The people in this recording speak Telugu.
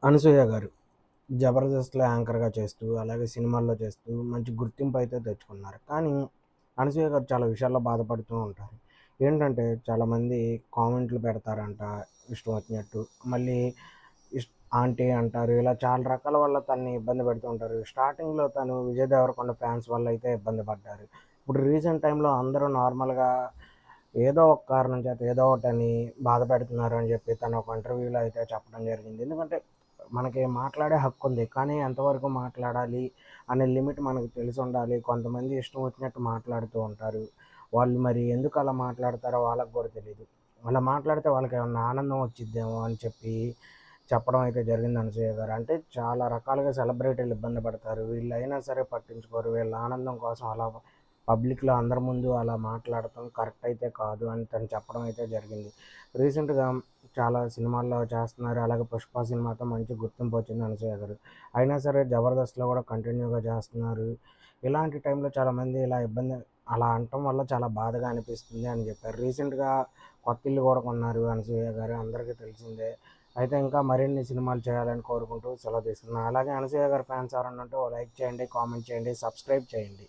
అనసూయ గారు 'జబర్దస్త్'లో యాంకర్‌గా చేస్తూ, అలాగే సినిమాల్లో చేస్తూ మంచి గుర్తింపు అయితే తెచ్చుకున్నారు. కానీ అనసూయ గారు చాలా విషయాల్లో బాధపడుతూ ఉంటారు. ఏంటంటే చాలామంది కామెంట్లు పెడతారంట ఇష్టం వచ్చినట్టు. మళ్ళీ ఇష్ ఆంటీ అంటారు. ఇలా చాలా రకాల వల్ల తనని ఇబ్బంది పెడుతూ ఉంటారు. స్టార్టింగ్‌లో తను విజయ్ దేవరకొండ ఫ్యాన్స్ వల్ల అయితే ఇబ్బంది పడ్డారు. ఇప్పుడు రీసెంట్ టైమ్‌లో అందరూ నార్మల్‌గా ఏదో ఒక కారణం చేత ఏదో ఒకటని బాధ పెడుతున్నారు అని చెప్పి తను ఒక ఇంటర్వ్యూలో అయితే చెప్పడం జరిగింది. ఎందుకంటే మనకి మాట్లాడే హక్కు ఉంది. కానీ ఎంతవరకు మాట్లాడాలి అనే లిమిట్ మనకు తెలిసుండాలి. కొంతమంది ఇష్టం వచ్చినట్టు మాట్లాడుతూ ఉంటారు. వాళ్ళు మరి ఎందుకు అలా మాట్లాడతారో వాళ్ళకి కూడా తెలీదు. అలా మాట్లాడితే వాళ్ళకేమన్నా ఆనందం వచ్చిద్దేమో అని చెప్పి చెప్పడం అయితే జరిగింది అనసూయ గారు. అంటే చాలా రకాలుగా సెలబ్రిటీలు ఇబ్బంది పడతారు. వీళ్ళైనా సరే పట్టించుకోరు. వీళ్ళ ఆనందం కోసం అలా పబ్లిక్‌లో అందరి ముందు అలా మాట్లాడటం కరెక్ట్ అయితే కాదు అని తను చెప్పడం అయితే జరిగింది. రీసెంట్‌గా చాలా సినిమాల్లో చేస్తున్నారు. అలాగే 'పుష్ప' సినిమాతో మంచి గుర్తింపు వచ్చింది అనసూయ గారు. అయినా సరే 'జబర్దస్త్'లో కూడా కంటిన్యూగా చేస్తున్నారు. ఇలాంటి టైంలో చాలామంది ఇలా ఇబ్బంది అలా అనటం వల్ల చాలా బాధగా అనిపిస్తుంది అని చెప్పారు. రీసెంట్‌గా కొత్త ఇల్లు కూడా కొన్నారు అనసూయ గారు. అందరికీ తెలిసిందే. అయితే ఇంకా మరిన్ని సినిమాలు చేయాలని కోరుకుంటూ సెలవు తీసుకున్నాను. అలాగే అనసూయ గారి ఫ్యాన్స్ ఎవరన్నా ఉంటే ఓ లైక్ చేయండి, కామెంట్ చేయండి, సబ్స్క్రైబ్ చేయండి.